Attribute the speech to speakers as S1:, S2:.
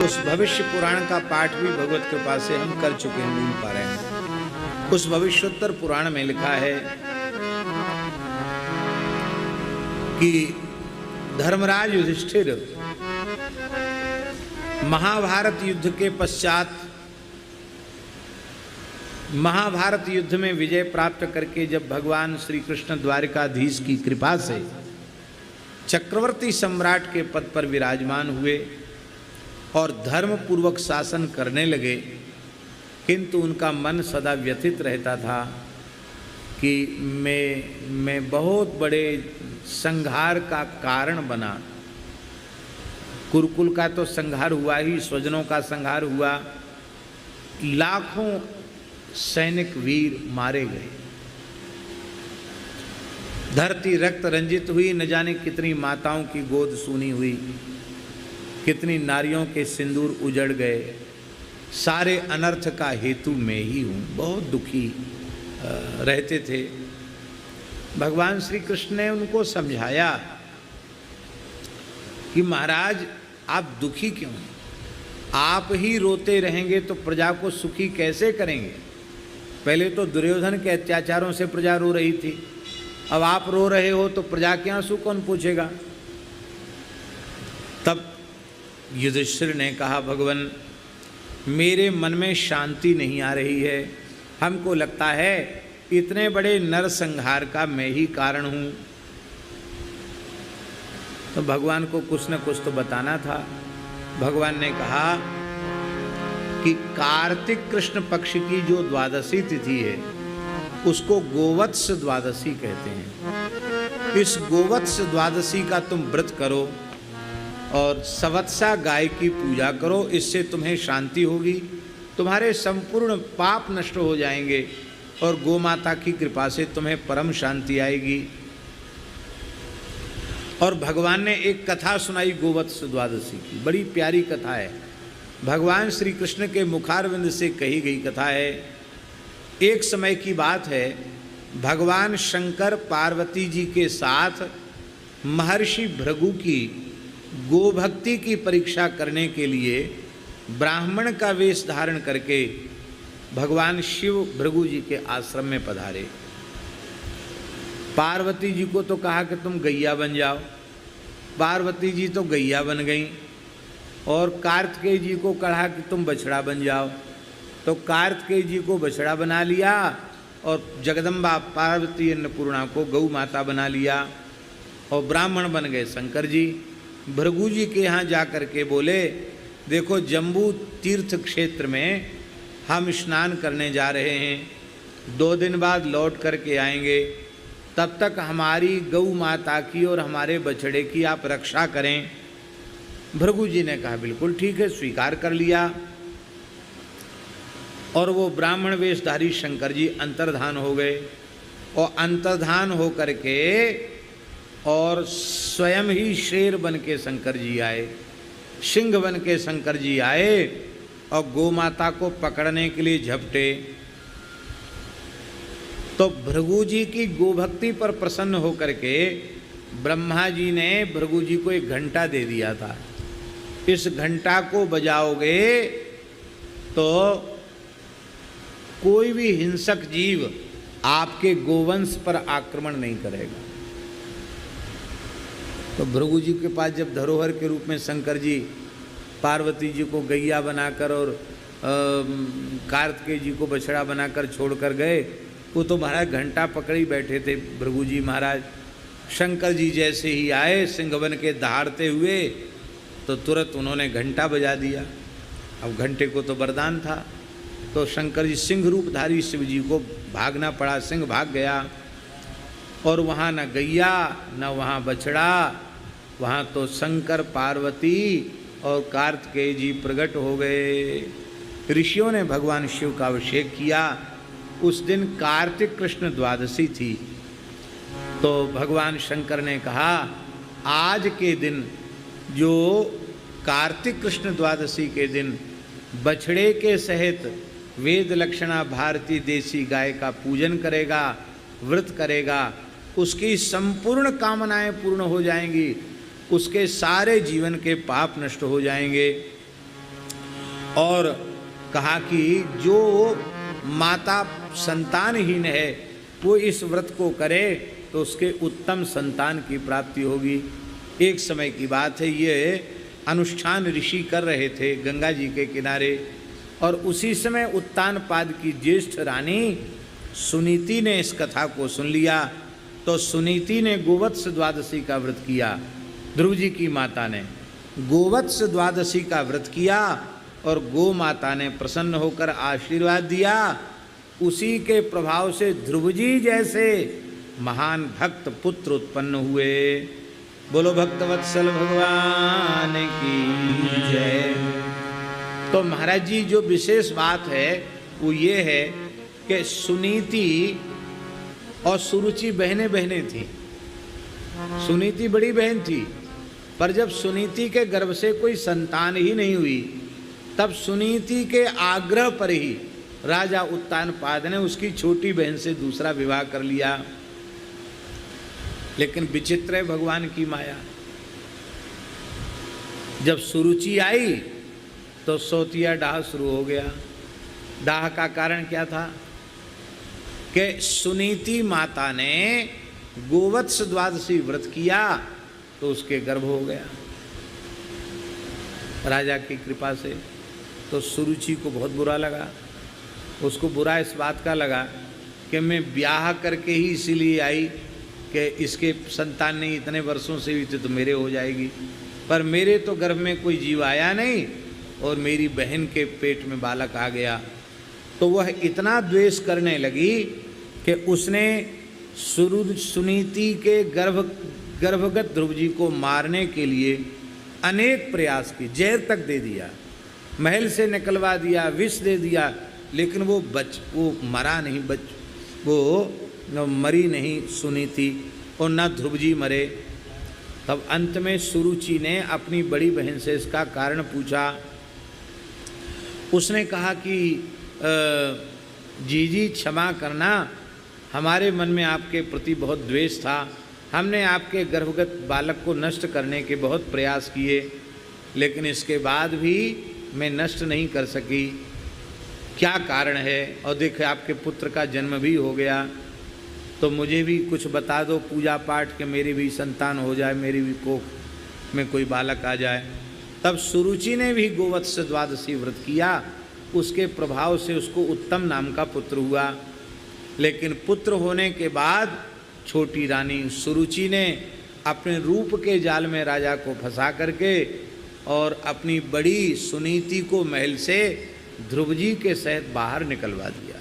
S1: उस भविष्य पुराण का पाठ भी भगवत कृपा से हम कर चुके हैं, भूल पा रहे हैं। उस भविष्योत्तर पुराण में लिखा है कि धर्मराज युधिष्ठिर महाभारत युद्ध के पश्चात महाभारत युद्ध में विजय प्राप्त करके जब भगवान श्री कृष्ण द्वारिकाधीश की कृपा से चक्रवर्ती सम्राट के पद पर विराजमान हुए और धर्म पूर्वक शासन करने लगे, किंतु उनका मन सदा व्यथित रहता था कि मैं बहुत बड़े संहार का कारण बना। कुरुकुल का तो संहार हुआ ही, स्वजनों का संहार हुआ, लाखों सैनिक वीर मारे गए, धरती रक्त रंजित हुई, न जाने कितनी माताओं की गोद सूनी हुई, कितनी नारियों के सिंदूर उजड़ गए। सारे अनर्थ का हेतु मैं ही हूँ। बहुत दुखी रहते थे। भगवान श्री कृष्ण ने उनको समझाया कि महाराज आप दुखी क्यों हैं? आप ही रोते रहेंगे तो प्रजा को सुखी कैसे करेंगे? पहले तो दुर्योधन के अत्याचारों से प्रजा रो रही थी, अब आप रो रहे हो तो प्रजा के आंसू कौन पूछेगा? तब युधिष्ठिर ने कहा, भगवान मेरे मन में शांति नहीं आ रही है, हमको लगता है इतने बड़े नरसंहार का मैं ही कारण हूँ। तो भगवान को कुछ न कुछ तो बताना था। भगवान ने कहा कि कार्तिक कृष्ण पक्ष की जो द्वादशी तिथि है उसको गोवत्स द्वादशी कहते हैं। इस गोवत्स द्वादशी का तुम व्रत करो और सवत्सा गाय की पूजा करो, इससे तुम्हें शांति होगी, तुम्हारे संपूर्ण पाप नष्ट हो जाएंगे और गोमाता की कृपा से तुम्हें परम शांति आएगी। और भगवान ने एक कथा सुनाई गोवत्स द्वादशी की, बड़ी प्यारी कथा है, भगवान श्री कृष्ण के मुखारविंद से कही गई कथा है। एक समय की बात है, भगवान शंकर पार्वती जी के साथ महर्षि भृगु की गोभक्ति की परीक्षा करने के लिए ब्राह्मण का वेश धारण करके भगवान शिव भृगु जी के आश्रम में पधारे। पार्वती जी को तो कहा कि तुम गैया बन जाओ, पार्वती जी तो गैया बन गईं, और कार्तिकेय जी को कहा कि तुम बछड़ा बन जाओ, तो कार्तिकेय जी को बछड़ा बना लिया और जगदम्बा पार्वती अन्नपूर्णा को गौ माता बना लिया और ब्राह्मण बन गए शंकर जी। भृगु जी के यहाँ जा कर के बोले, देखो जम्बू तीर्थ क्षेत्र में हम स्नान करने जा रहे हैं, 2 दिन बाद लौट करके आएंगे, तब तक हमारी गौ माता की और हमारे बछड़े की आप रक्षा करें। भृगु जी ने कहा बिल्कुल ठीक है, स्वीकार कर लिया। और वो ब्राह्मण वेशधारी शंकर जी अंतर्धान हो गए और अंतर्धान हो करके और स्वयं ही शेर बन के शंकर जी आए, सिंह बन के शंकर जी आए और गोमाता को पकड़ने के लिए झपटे। तो भृगु जी की गोभक्ति पर प्रसन्न होकर के ब्रह्मा जी ने भृगु जी को एक घंटा दे दिया था, इस घंटा को बजाओगे तो कोई भी हिंसक जीव आपके गोवंश पर आक्रमण नहीं करेगा। तो भृगु जी के पास जब धरोहर के रूप में शंकर जी पार्वती जी को गैया बनाकर और कार्तिकेय जी को बछड़ा बनाकर छोड़कर गए, वो तो महाराज घंटा पकड़ी बैठे थे भृगु जी महाराज। शंकर जी जैसे ही आए सिंह बन के दहाड़ते हुए, तो तुरंत उन्होंने घंटा बजा दिया। अब घंटे को तो वरदान था, तो शंकर जी सिंह रूपधारी शिव जी को भागना पड़ा, सिंह भाग गया और वहाँ न गैया न वहाँ बछड़ा, वहाँ तो शंकर पार्वती और कार्तिकेय जी प्रकट हो गए। ऋषियों ने भगवान शिव का अभिषेक किया। उस दिन कार्तिक कृष्ण द्वादशी थी, तो भगवान शंकर ने कहा आज के दिन, जो कार्तिक कृष्ण द्वादशी के दिन बछड़े के सहित वेद लक्षणा भारतीय देसी गाय का पूजन करेगा, व्रत करेगा, उसकी संपूर्ण कामनाएं पूर्ण हो जाएंगी, उसके सारे जीवन के पाप नष्ट हो जाएंगे। और कहा कि जो माता संतानहीन है वो इस व्रत को करे तो उसके उत्तम संतान की प्राप्ति होगी। एक समय की बात है, ये अनुष्ठान ऋषि कर रहे थे गंगा जी के किनारे, और उसी समय उत्तानपाद की ज्येष्ठ रानी सुनीति ने इस कथा को सुन लिया। तो सुनीति ने गोवत्स द्वादशी का व्रत किया। ध्रुव जी की माता ने गोवत्स द्वादशी का व्रत किया और गो माता ने प्रसन्न होकर आशीर्वाद दिया। उसी के प्रभाव से ध्रुव जी जैसे महान भक्त पुत्र उत्पन्न हुए। बोलो भक्तवत्सल भगवान की जय। तो महाराज जी जो विशेष बात है वो ये है कि सुनीति और सुरुचि बहनें बहनें थी। सुनीति बड़ी बहन थी, पर जब सुनीति के गर्भ से कोई संतान ही नहीं हुई तब सुनीति के आग्रह पर ही राजा उत्तानपाद ने उसकी छोटी बहन से दूसरा विवाह कर लिया। लेकिन विचित्र है भगवान की माया। जब सुरुचि आई तो सोतिया डाह शुरू हो गया। डाह का कारण क्या था कि सुनीति माता ने गोवत्स द्वादशी व्रत किया तो उसके गर्भ हो गया राजा की कृपा से। तो सुरुचि को बहुत बुरा लगा। उसको बुरा इस बात का लगा कि मैं ब्याह करके ही इसीलिए आई कि इसके संतान नहीं, इतने वर्षों से हुई थी तो मेरे हो जाएगी, पर मेरे तो गर्भ में कोई जीव आया नहीं और मेरी बहन के पेट में बालक आ गया। तो वह इतना द्वेष करने लगी कि उसने सुनीति के गर्भगत ध्रुव जी को मारने के लिए अनेक प्रयास किए। जहर तक दे दिया, महल से निकलवा दिया, विष दे दिया, लेकिन वो मरा नहीं, वो मरी नहीं सुनीति और न ध्रुव जी मरे। तब अंत में सुरुचि ने अपनी बड़ी बहन से इसका कारण पूछा। उसने कहा कि जीजी क्षमा करना, हमारे मन में आपके प्रति बहुत द्वेष था। हमने आपके गर्भगत बालक को नष्ट करने के बहुत प्रयास किए, लेकिन इसके बाद भी मैं नष्ट नहीं कर सकी। क्या कारण है? और देखिए आपके पुत्र का जन्म भी हो गया, तो मुझे भी कुछ बता दो, पूजा पाठ के मेरी भी संतान हो जाए, मेरी भी कोख में कोई बालक आ जाए। तब सुरुचि ने भी गोवत्स द्वादशी व्रत किया। उसके प्रभाव से उसको उत्तम नाम का पुत्र हुआ। लेकिन पुत्र होने के बाद छोटी रानी सुरुचि ने अपने रूप के जाल में राजा को फंसा करके और अपनी बड़ी सुनीति को महल से ध्रुव जी के सहित बाहर निकलवा दिया।